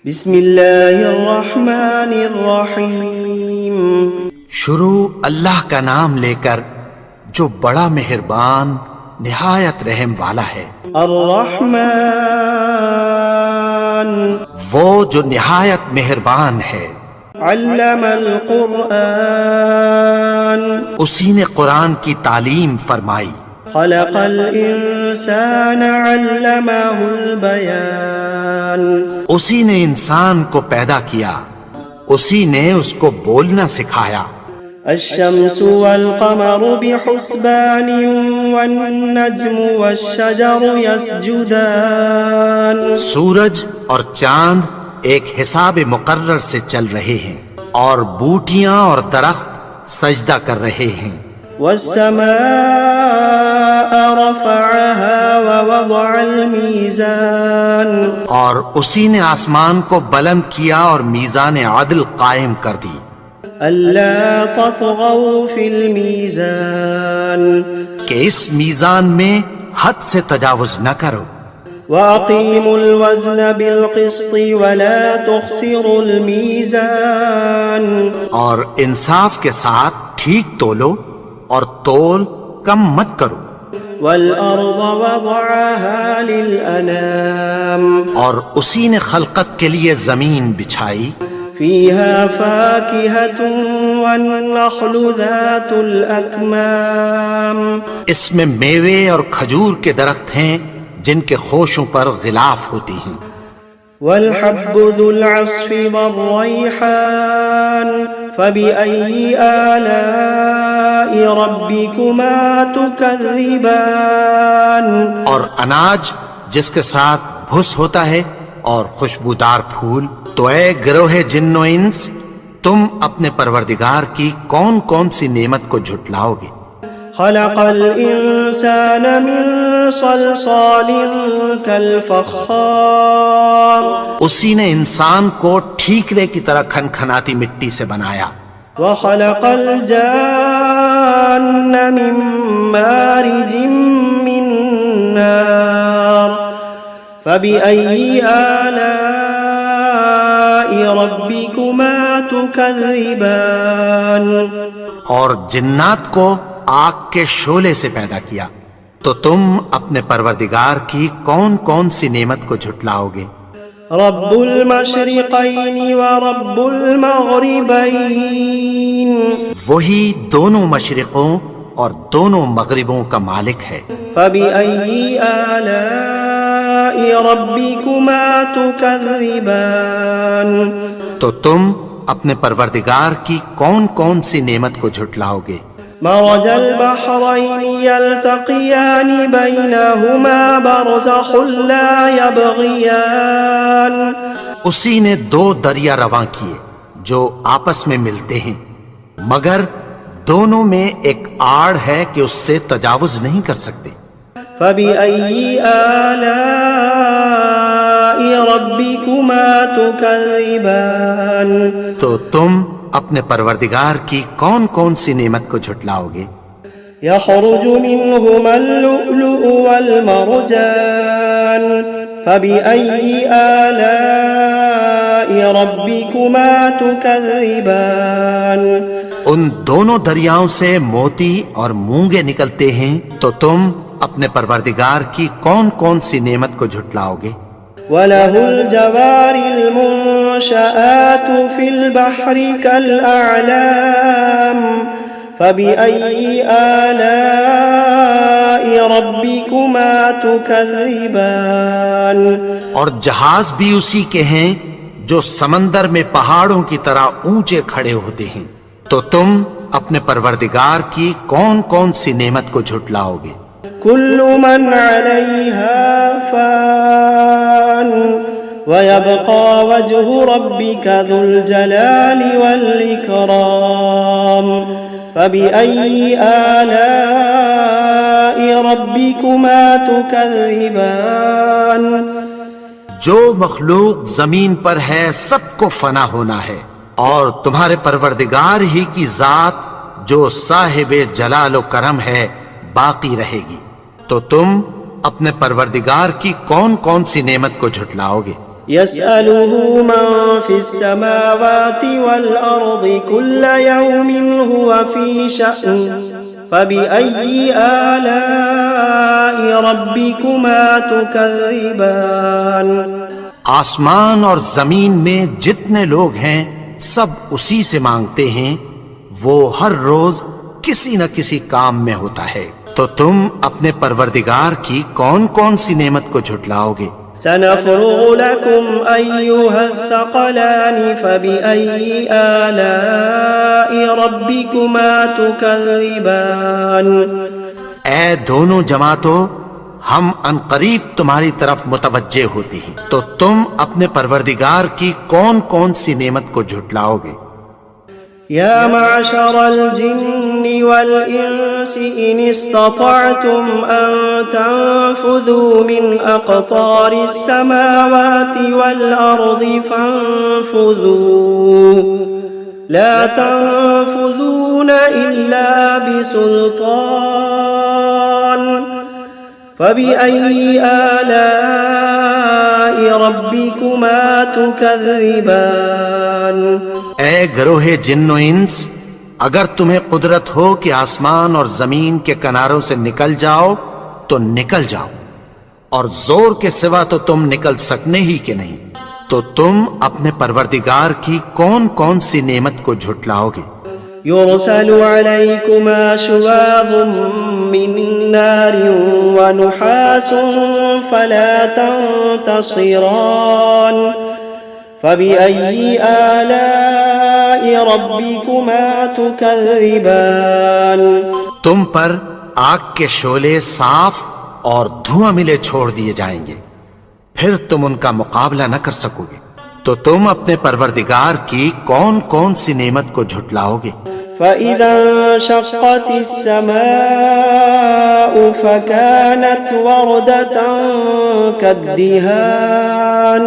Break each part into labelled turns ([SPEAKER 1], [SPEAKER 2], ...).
[SPEAKER 1] بسم اللہ الرحمن الرحیم۔
[SPEAKER 2] شروع اللہ کا نام لے کر جو بڑا مہربان نہایت رحم والا ہے۔
[SPEAKER 1] الرحمن
[SPEAKER 2] وہ جو نہایت مہربان ہے۔
[SPEAKER 1] علم القرآن
[SPEAKER 2] اسی نے قرآن کی تعلیم فرمائی۔
[SPEAKER 1] خلق الانسان علمہ البیان
[SPEAKER 2] اسی نے انسان کو پیدا کیا، اسی نے اس کو بولنا سکھایا۔
[SPEAKER 1] الشمس والقمر بحسبان والنجم والشجر يسجدان
[SPEAKER 2] سورج اور چاند ایک حساب مقرر سے چل رہے ہیں، اور بوٹیاں اور درخت سجدہ کر رہے ہیں۔
[SPEAKER 1] والسماء رفعها ووضع الميزان
[SPEAKER 2] اور اسی نے آسمان کو بلند کیا اور میزان عدل قائم کر دی۔
[SPEAKER 1] ألا تطغوا في الميزان
[SPEAKER 2] کہ اس میزان میں حد سے تجاوز نہ کرو۔
[SPEAKER 1] وأقيموا الوزن بالقسط ولا تخسروا الميزان
[SPEAKER 2] اور انصاف کے ساتھ ٹھیک تولو اور تول کم مت کرو۔
[SPEAKER 1] والأرض وضعها للأنام
[SPEAKER 2] اور اسی نے خلقت کے لیے زمین بچھائی،
[SPEAKER 1] فيها فاكهة والنخل ذات الأكمام
[SPEAKER 2] اس میں میوے اور کھجور کے درخت ہیں جن کے خوشوں پر غلاف ہوتی ہیں۔
[SPEAKER 1] والحب ذو العصف والريحان فبأي آلاء ربكما تكذبان
[SPEAKER 2] اور اناج جس کے ساتھ بھس ہوتا ہے اور خوشبودار پھول، تو اے گروہ جن و انس، تم اپنے پروردگار کی کون کون سی نعمت کو جھٹلاؤ گے؟
[SPEAKER 1] خلق الإنسان من صلصال كالفخار
[SPEAKER 2] اسی نے انسان کو ٹھیکرے کی طرح کھنکھناتی مٹی سے بنایا۔
[SPEAKER 1] وخلق الجان من مارج من نار فبأي آلاء ربكما تكذبان
[SPEAKER 2] اور جنات کو آگ کے شعلے سے پیدا کیا، تو تم اپنے پروردگار کی کون کون سی نعمت کو جھٹلاؤ گے؟
[SPEAKER 1] رب المشرقین ورب المغربین
[SPEAKER 2] وہی دونوں مشرقوں اور دونوں مغربوں کا مالک ہے۔
[SPEAKER 1] فبأي آلاء ربكما تكذبان
[SPEAKER 2] تو تم اپنے پروردگار کی کون کون سی نعمت کو جھٹلاؤ گے؟
[SPEAKER 1] مرج البحرين يلتقيان بينهما برزخ لا يبغيان
[SPEAKER 2] اسی نے دو دریا رواں کیے جو آپس میں ملتے ہیں، مگر دونوں میں ایک آڑ ہے کہ اس سے تجاوز نہیں کر سکتے۔
[SPEAKER 1] فبأي آلاء ربكما تكذبان
[SPEAKER 2] تو تم اپنے پروردگار کی کون کون سی نعمت کو جھٹلاؤ گے؟
[SPEAKER 1] يخرج منهما اللؤلؤ والمرجان فبأي آلاء ربكما تكذبان
[SPEAKER 2] ان دونوں دریاؤں سے موتی اور مونگے نکلتے ہیں، تو تم اپنے پروردگار کی کون کون سی نعمت کو جھٹلاؤ گے؟
[SPEAKER 1] وَلَهُ الْجَوَارِ الْمُنشَآتُ فِي الْبَحْرِ كَالْأَعْلَامِ فَبِأَيِّ آلَاءِ رَبِّكُمَا تُكَذِّبَانِ
[SPEAKER 2] اور جہاز بھی اسی کے ہیں جو سمندر میں پہاڑوں کی طرح اونچے کھڑے ہوتے ہیں، تو تم اپنے پروردگار کی کون کون سی نعمت کو جھٹلاؤ گے؟
[SPEAKER 1] كل من عليها فان ويبقى وجه ربك ذو الجلال والإكرام فبأي آلاء ربكما تكذبان
[SPEAKER 2] جو مخلوق زمین پر ہے سب کو فنا ہونا ہے، اور تمہارے پروردگار ہی کی ذات جو صاحب جلال و کرم ہے باقی رہے گی، تو تم اپنے پروردگار کی کون کون سی نعمت کو جھٹلاؤ گے؟
[SPEAKER 1] يسأله من في السماوات والأرض كل يوم هو في شأن فبأي آلاء ربكما تكذبان
[SPEAKER 2] آسمان اور زمین میں جتنے لوگ ہیں سب اسی سے مانگتے ہیں، وہ ہر روز کسی نہ کسی کام میں ہوتا ہے، تو تم اپنے پروردگار کی کون کون سی نعمت کو جھٹلاؤ گے؟
[SPEAKER 1] سنفرغ لكم أيها الثقلان فبأي آلاء ربكما تكذبان
[SPEAKER 2] اے دونوں جماعتوں، ہم عنقریب تمہاری طرف متوجہ ہوتے ہیں، تو تم اپنے پروردگار کی کون کون سی نعمت کو جھٹلاؤ گے؟
[SPEAKER 1] يا معشر الجن والإنس إن استطعتم أن تنفذوا من أقطار السماوات والأرض فانفذوا لا تنفذون إلا بسلطان فبأي آلاء ربكما تكذبان
[SPEAKER 2] اے گروہ جن و انس، اگر تمہیں قدرت ہو کہ آسمان اور زمین کے کناروں سے نکل جاؤ تو نکل جاؤ، اور زور کے سوا تو تم نکل سکنے ہی کہ نہیں، تو تم اپنے پروردگار کی کون کون سی نعمت کو جھٹلاؤ گے؟
[SPEAKER 1] يرسل عليكما شواظ من نار ونحاس فلا تنتصران فبأي آلاء ربكما تكذبان
[SPEAKER 2] تم پر آگ کے شعلے صاف اور دھواں ملے چھوڑ دیے جائیں گے، پھر تم ان کا مقابلہ نہ کر سکو گے، تو تم اپنے پروردگار کی کون کون سی نعمت کو جھٹلاؤ گے؟
[SPEAKER 1] فإذا انشقت السماء فكانت وردة كالدهان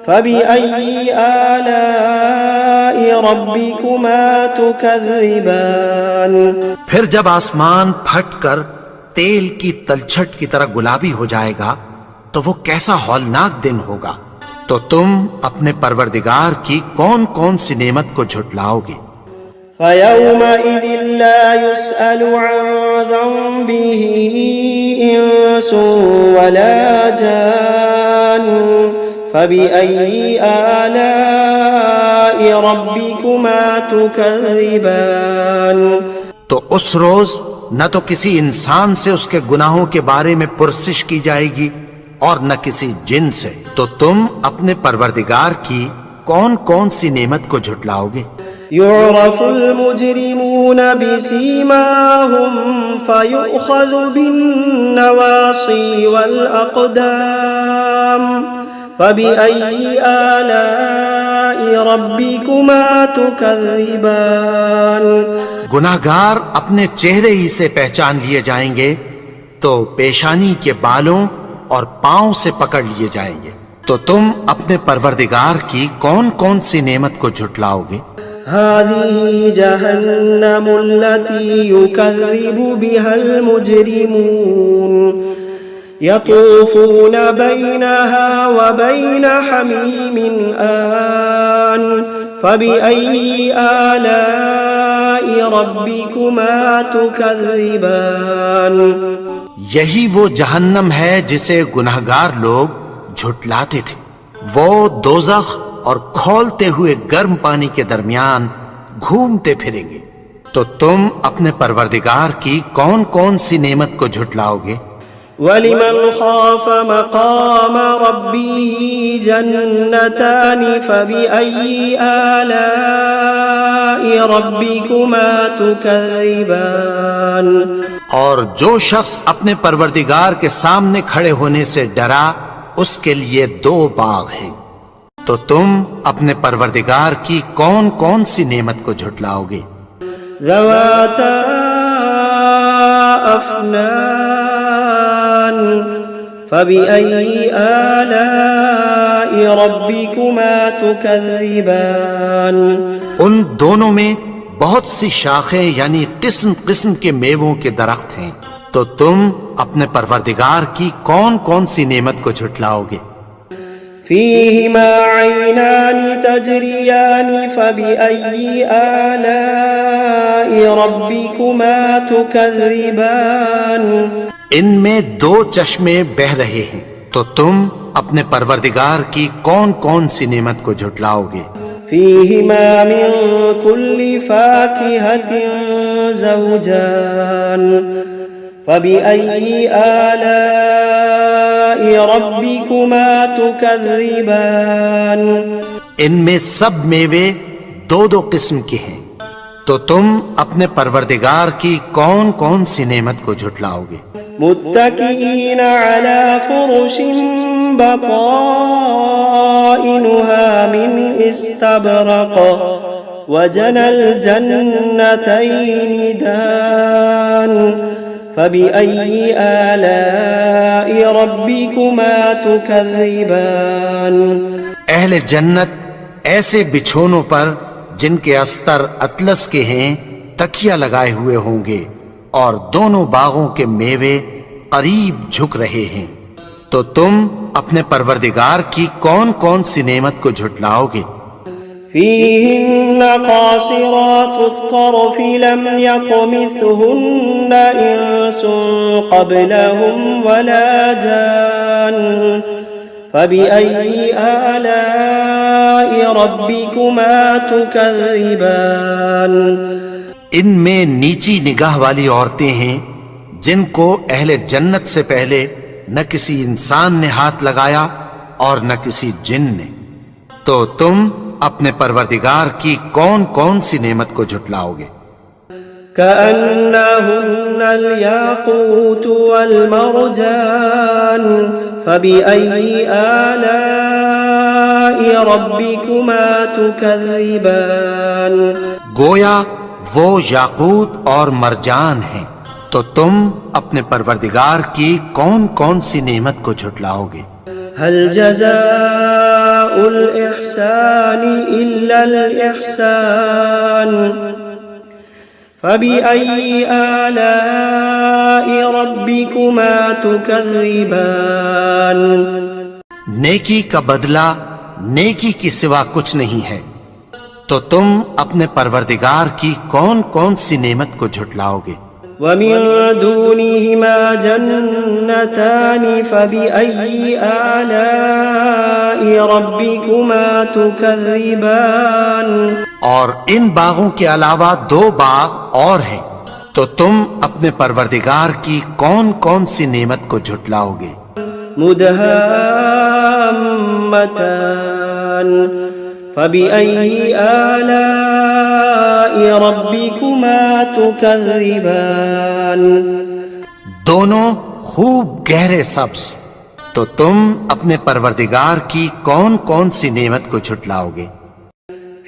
[SPEAKER 1] فبأي آلاء ربكما تكذبان
[SPEAKER 2] پھر جب آسمان پھٹ کر تیل کی تلچھٹ کی طرح گلابی ہو جائے گا تو وہ کیسا ہولناک دن ہوگا، تو تم اپنے پروردگار کی کون کون سی نعمت کو جھٹلاؤ گے؟
[SPEAKER 1] فيومئذ لا يسأل عن ذنبه إنس ولا جان فبأي آلاء ربكما تكذبان
[SPEAKER 2] تو اس روز نہ تو کسی انسان سے اس کے گناہوں کے بارے میں پرسش کی جائے گی اور نہ کسی جن سے، تو تم اپنے پروردگار کی کون کون سی نعمت کو جھٹلاؤ گے؟
[SPEAKER 1] يعرف المجرمون بسيماهم فيؤخذ بالنواصي والأقدام فبأي آلاء ربكما تكذبان
[SPEAKER 2] گناہگار اپنے چہرے ہی سے پہچان لیے جائیں گے، تو پیشانی کے بالوں اور پاؤں سے پکڑ لیے جائیں گے، تو تم اپنے پروردگار کی کون کون سی نعمت کو جھٹلاؤ گے؟
[SPEAKER 1] هذه جهنم التي يكذب بها المجرمون يطوفون بينها وبين حميم آن فبأي آلاء ربكما تكذبان
[SPEAKER 2] یہی وہ جہنم ہے جسے گناہگار لوگ جھٹلاتے تھے، وہ دوزخ اور کھولتے ہوئے گرم پانی کے درمیان گھومتے پھریں گے، تو تم اپنے پروردگار کی کون کون سی نعمت کو جھٹلاؤ گے؟
[SPEAKER 1] وَلِمَنْ خَافَ مَقَامَ رَبِّهِ جَنَّتَانِ فَبِأَيِّ آلَاءِ رَبِّكُمَا تُكَذِّبَانِ
[SPEAKER 2] اور جو شخص اپنے پروردگار کے سامنے کھڑے ہونے سے ڈرا، اس کے لیے دو باغ ہیں، تو تم اپنے پروردگار کی کون کون سی نعمت کو جھٹلاؤ گے؟
[SPEAKER 1] ذواتا افنان فبأي آلاء ربكما تكذبان
[SPEAKER 2] ان دونوں میں بہت سی شاخیں یعنی قسم قسم کے میووں کے درخت ہیں، تو تم اپنے پروردگار کی کون کون سی نعمت کو جھٹلاؤ گے؟
[SPEAKER 1] فيهما عينان تجريان فبأي آلاء ربكما تكذبان
[SPEAKER 2] ان میں دو چشمے بہ رہے ہیں، تو تم اپنے پروردگار کی کون کون سی نعمت کو جھٹلاؤ گے؟
[SPEAKER 1] فيهما من كل فاكهة زوجان فبأي آلاء ربكما تكذبان
[SPEAKER 2] ان میں سب میوے دو دو قسم کے ہیں، تو تم اپنے پروردگار کی کون کون سی نعمت کو جھٹلاؤ گے؟
[SPEAKER 1] متكئين على فرش بطائنها من استبرق وجنى الجنتين دان فبأي آلاء ربكما تكذبان
[SPEAKER 2] اہل جنت ایسے بچھونوں پر جن کے استر اطلس کے ہیں تکیہ لگائے ہوئے ہوں گے، اور دونوں باغوں کے میوے قریب جھک رہے ہیں، تو تم اپنے پروردگار کی کون کون سی نعمت کو جھٹلاؤ گے؟
[SPEAKER 1] فيهن قاصرات الطرف لم يطمثهن إنس قبلهم ولا جان فبأي آلاء ربكما تكذبان
[SPEAKER 2] ان میں نیچی نگاہ والی عورتیں ہیں جن کو اہل جنت سے پہلے نہ کسی انسان نے ہاتھ لگایا اور نہ کسی جن نے، تو تم اپنے پروردگار کی کون کون سی نعمت کو جھٹلاؤ گے؟
[SPEAKER 1] كأنهن الياقوت والمرجان فبأي آلاء ربكما تكذبان
[SPEAKER 2] گویا وہ یاقوت اور مرجان ہیں، تو تم اپنے پروردگار کی کون کون سی نعمت کو جھٹلاؤ گے؟
[SPEAKER 1] هل جزاء الإحسان إلا الإحسان فبأي آلاء ربكما تكذبان
[SPEAKER 2] نیکی کا بدلہ نیکی کی سوا کچھ نہیں ہے، تو تم اپنے پروردگار کی کون کون سی نعمت کو جھٹلاؤ گے؟
[SPEAKER 1] ومن دونهما جنتان فبأي آلاء ربكما تكذبان
[SPEAKER 2] اور ان باغوں کے علاوہ دو باغ اور ہیں، تو تم اپنے پروردگار کی کون کون سی نعمت کو جھٹلاؤ گے؟
[SPEAKER 1] مدهامتان فبأي آلاء ربكما تكذبان
[SPEAKER 2] دونوں خوب گہرے سبز، تو تم اپنے پروردگار کی کون کون سی نعمت کو جھٹلاؤ گے؟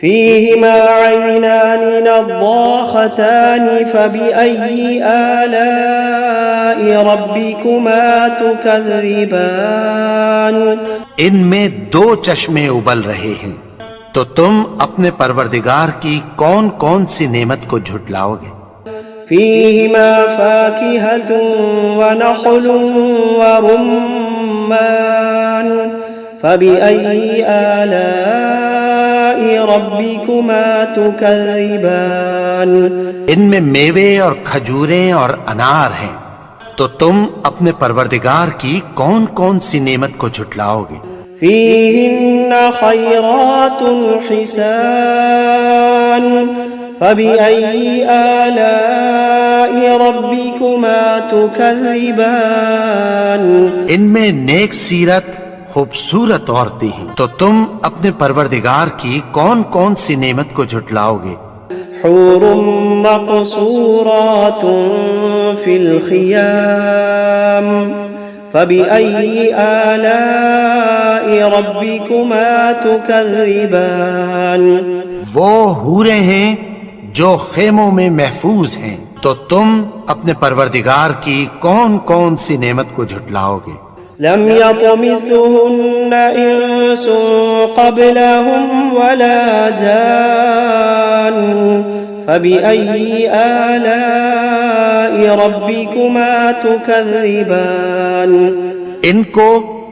[SPEAKER 1] فيهما عينان نضاختان فبأي آلاء ربكما تكذبان
[SPEAKER 2] ان میں دو چشمے ابل رہے ہیں، تو تم اپنے پروردگار کی کون کون سی نعمت کو جھٹلاؤ گے؟
[SPEAKER 1] فيهما فاكهة ونخل ورمان فبأي آلاء ربكما تكذبان
[SPEAKER 2] ان میں میوے اور کھجوریں اور انار ہیں، تو تم اپنے پروردگار کی کون کون سی نعمت کو جھٹلاؤ گے؟
[SPEAKER 1] فيهن خيرات حسان فبأي آلاء ربكما تكذبان
[SPEAKER 2] ان میں نیک سیرت خوبصورت عورتیں ہیں، تو تم اپنے پروردگار کی کون کون سی نعمت کو جھٹلاؤ گے؟
[SPEAKER 1] حور مقصورات في الخيام فبأي آلاء ربكما تكذبان
[SPEAKER 2] وہ حوریں ہیں جو خیموں میں محفوظ ہیں، تو تم اپنے پروردگار کی کون کون سی نعمت کو جھٹلاؤ گے؟
[SPEAKER 1] لم يطمثهن إنس قبلهم ولا جان فبأي آلاء ربكما تكذبان
[SPEAKER 2] ان کو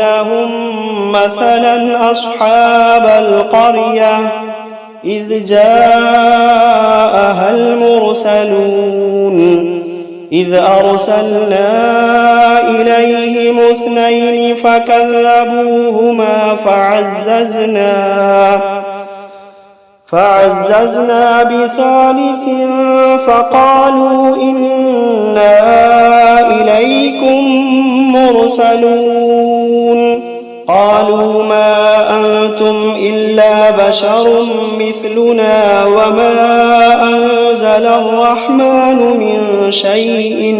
[SPEAKER 1] لهم مثلا أصحاب القرية إذ جاءها المرسلون إذ أرسلنا إليهم اثنين فكذبوهما فعززنا بثالث فقالوا إنا إليكم مرسلون. قالوا ما أنتم إلا بشر مثلنا وما أنزل الرحمن من شيء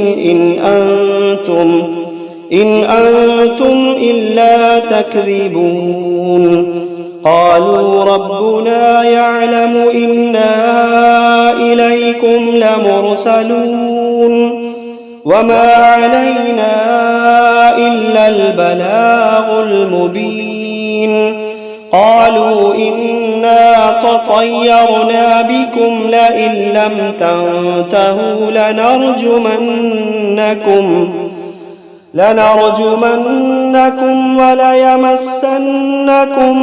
[SPEAKER 1] إن أنتم إلا تكذبون. قالوا ربنا يعلم إنا إليكم لمرسلون وما علينا إلا البلاغ المبين. قالوا إنا تطيرنا بكم لئن لم تنتهوا لنرجمنكم وليمسنكم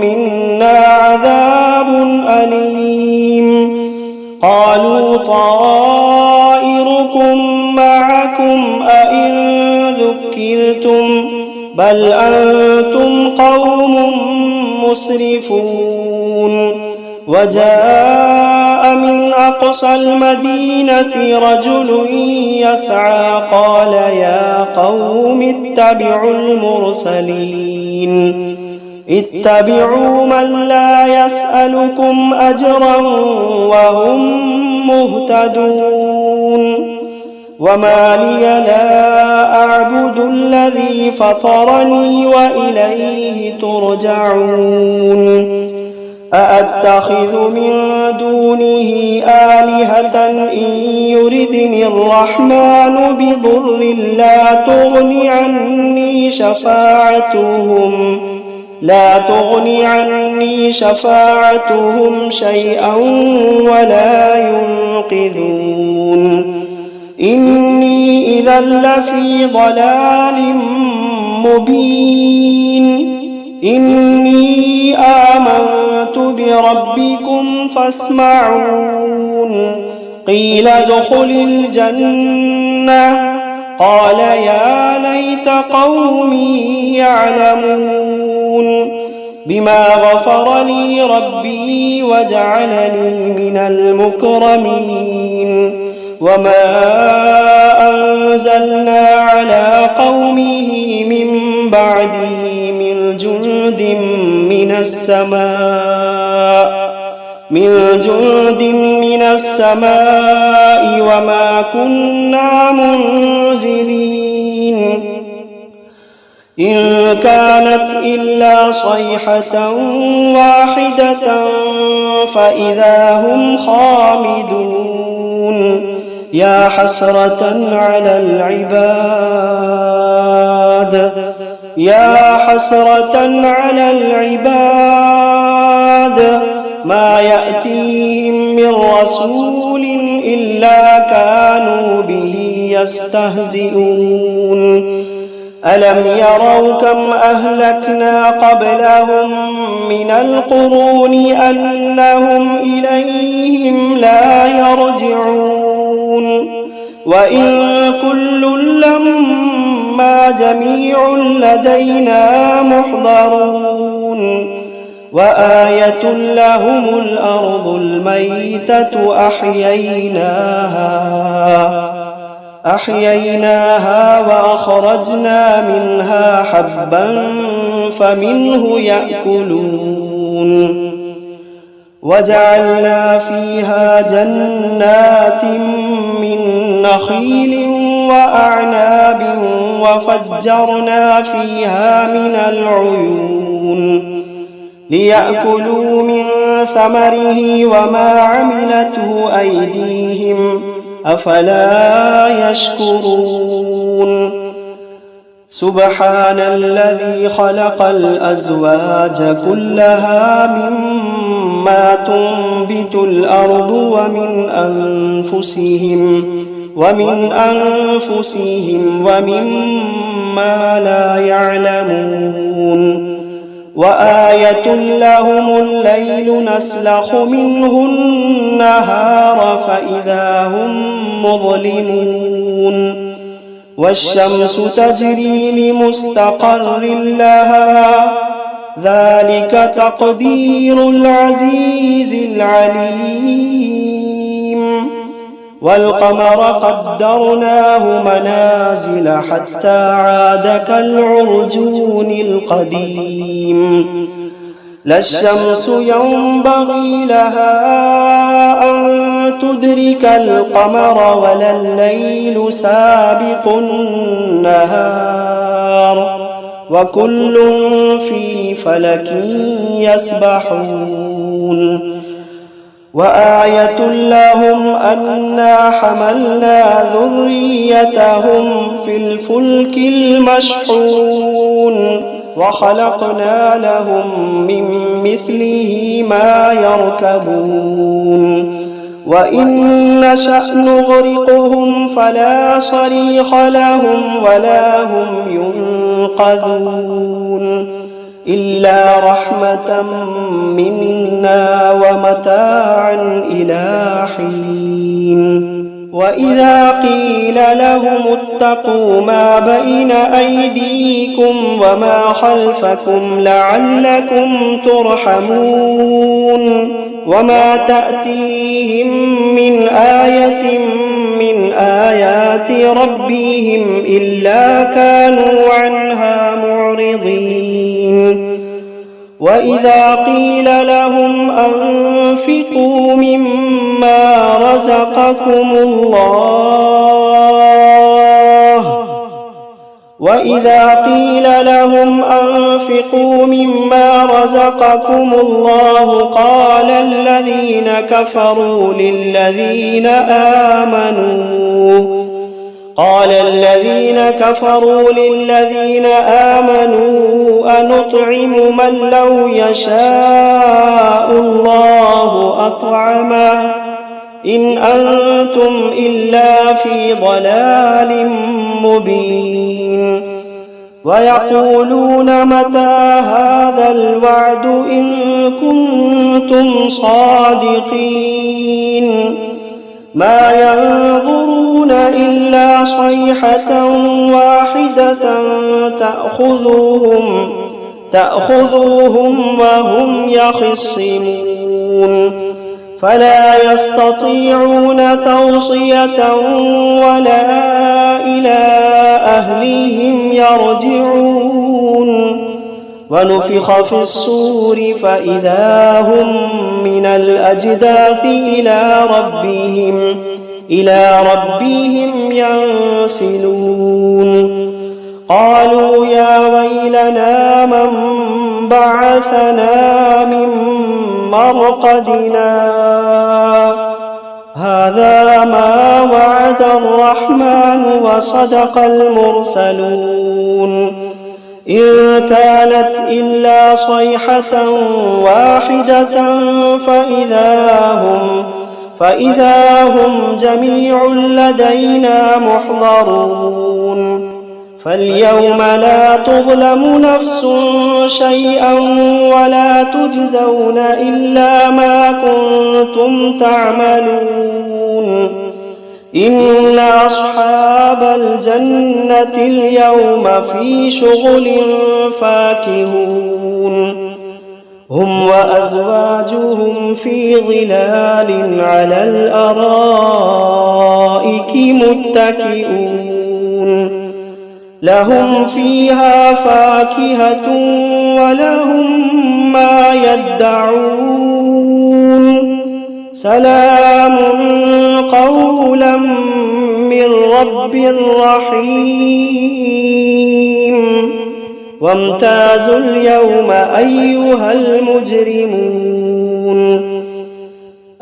[SPEAKER 1] منا عذاب أليم. قالوا طائركم معكم أئن ذكرتم بل أنتم قوم مسرفون. وجاء من أقصى المدينة رجل يسعى قال يا قوم اتبعوا المرسلين اتبعوا من لا يسألكم أجرا وهم مهتدون. وما لي لا أعبد الذي فطرني وإليه ترجعون. أأتخذ من دونه آلهة إن يردني الرحمن بضر لا تغن عني شفاعتهم شيئا ولا ينقذون إني إذا لفي ضلال مبين إني آمنت بربكم فاسمعون قيل ادخل الجنة قال يا ليت قومي يعلمون بما غفر لي ربي وجعلني من المكرمين وما أنزلنا على قومه من بعده من جند من السماء وما كنا منزلين إن كانت إلا صيحة واحدة فإذا هم خامدون يا حسرة على العباد ما يأتيهم من رسول إلا كانوا به يستهزئون ألم يروا كم أهلكنا قبلهم من القرون أنهم إليهم لا يرجعون وإن كل لما جميع لدينا محضرون وآية لهم الأرض الميتة أحييناها وأخرجنا منها حبا فمنه يأكلون وجعلنا فيها جنات من نخيل وأعناب وفجرنا فيها من العيون ليأكلوا من ثمره وما عملته أيديهم أفلا يشكرون سبحان الذي خلق الأزواج كلها مما تنبت الأرض ومن أنفسهم ومما لا يعلمون وآية لهم الليل نسلخ منه النهار فإذا هم مظلمون والشمس تجري لمستقر لها ذلك تقدير العزيز العليم والقمر قدرناه منازل حتى عاد كالعرجون القديم لا الشمس ينبغي لها أن تدرك القمر ولا الليل سابق النهار وكل في فلك يسبحون وآية لهم أنا حملنا ذريتهم في الفلك المشحون وخلقنا لهم من مثله ما يركبون وإن نشأ نغرقهم فلا صريخ لهم ولا هم ينقذون إلا رحمة منا ومتاعا إلى حين وإذا قيل لهم اتقوا ما بين أيديكم وما خلفكم لعلكم ترحمون وما تأتيهم من آية من آيات ربهم إلا كانوا عنها معرضين وإذا قيل لهم أنفقوا مما رزقكم الله وإذا قيل لهم أنفقوا مما رزقكم الله قال الذين كفروا للذين آمنوا أنطعم من لو يشاء الله أطعمه إن أنتم إلا في ضلال مبين ويقولون متى هذا الوعد إن كنتم صادقين ما ينظرون إلا صيحة واحدة تأخذهم وهم يخصمون فلا يستطيعون توصية ولا إلى أهلهم يرجعون ونفخ في الصور فإذا هم من الأجداث إلى ربهم ينسلون قالوا يا ويلنا من بعثنا من مرقدنا هذا ما وعد الرحمن وصدق المرسلون إن كانت إلا صيحة واحدة فإذا هم جميع لدينا محضرون فاليوم لا تظلم نفس شيئا ولا تجزون إلا ما كنتم تعملون إن أصحاب الجنة اليوم في شغل فاكهون هم وأزواجهم في ظلال على الأرائك متكئون لهم فيها فاكهة ولهم ما يدعون سلام قولا من رب رحيم وامتازوا اليوم أيها المجرمون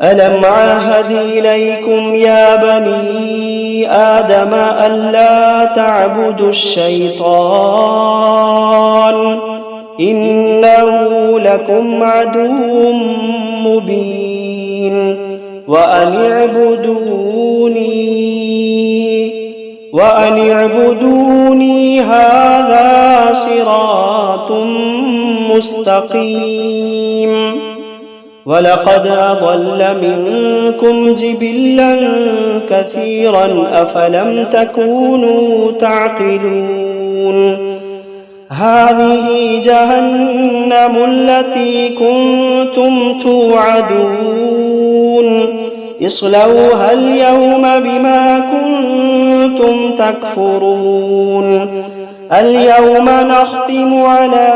[SPEAKER 1] ألم عهد إليكم يا بني آدم ألا تعبدوا الشيطان إنه لكم عدو مبين وأن اعبدوني هذا صراط مستقيم ولقد أضل منكم جبلا كثيرا أفلم تكونوا تعقلون هذه جهنم التي كنتم توعدون اصلوها اليوم بما كنتم تكفرون اليوم نختم على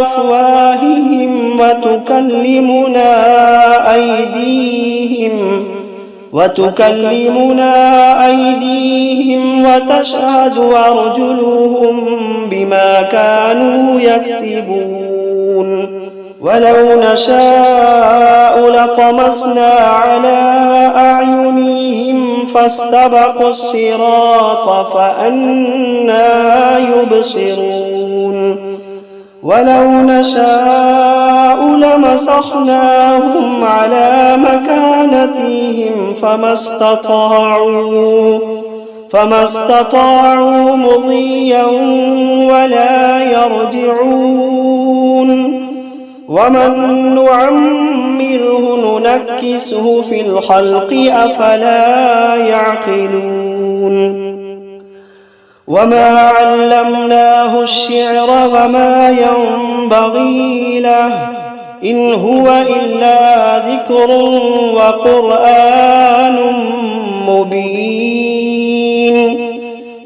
[SPEAKER 1] أفواههم وتكلمنا أيديهم وتشهد أرجلهم بما كانوا يكسبون ولو نشاء لطمسنا على أعينهم فاستبقوا الصراط فأنى يبصرون ولو نشاء لمسخناهم على مكانتهم فما استطاعوا مضيا ولا يرجعون ومن نعمره ننكسه في الخلق أفلا يعقلون وما علمناه الشعر وما ينبغي له إن هو إلا ذكر وقرآن مبين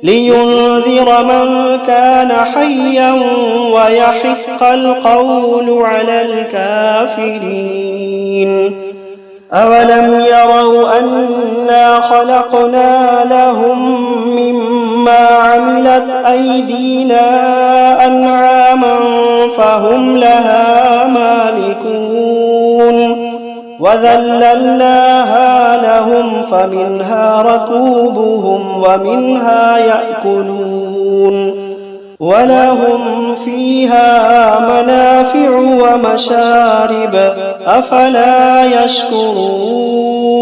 [SPEAKER 1] لينذر من كان حيا ويحق القول على الكافرين أولم يروا أنا خلقنا لهم مما ما عملت أيدينا أنعاما فهم لها مالكون وذللناها لهم فمنها ركوبهم ومنها يأكلون ولهم فيها منافع ومشارب أفلا يشكرون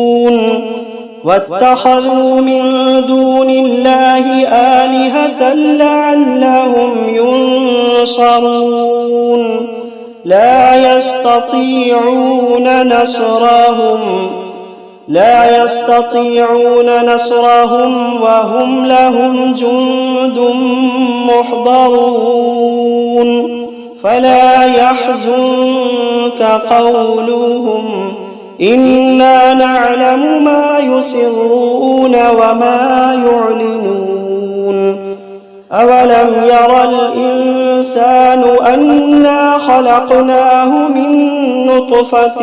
[SPEAKER 1] واتخذوا من دون الله آلهة لعلهم ينصرون لا يستطيعون نصرهم وهم لهم جند محضرون فلا يحزنك قولهم إنا نعلم ما يسرون وما يعلنون أولم ير الإنسان أنا خلقناه من نطفة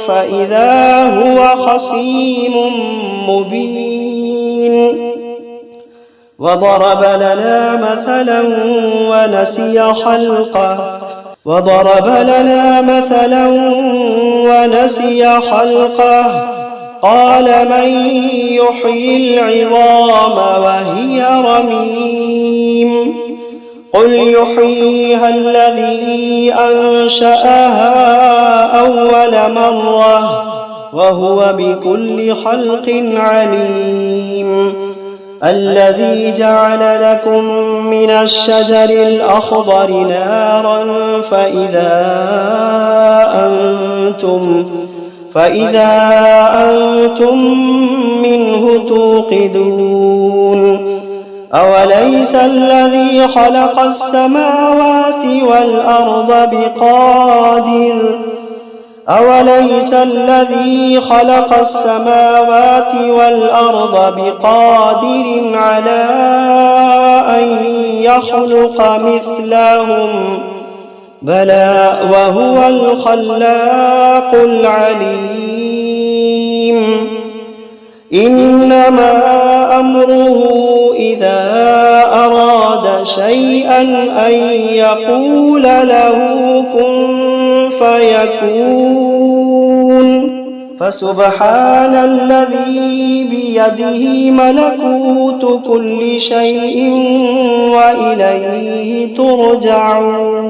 [SPEAKER 1] فإذا هو خصيم مبين وضرب لنا مثلا ونسي خلقه قال من يحيي العظام وهي رميم قل يحييها الذي أنشأها أول مرة وهو بكل خلق عليم الذي جعل لكم من الشجر الأخضر نارا فإذا أنتم منه توقدون أوليس الذي خلق السماوات والأرض بقادر على أن يخلق مثلهم بلى وهو الخلاق العليم إنما أمره إذا أراد شيئا أن يقول له كن فيكون فسبحان الذي بيده ملكوت كل شيء وإليه ترجعون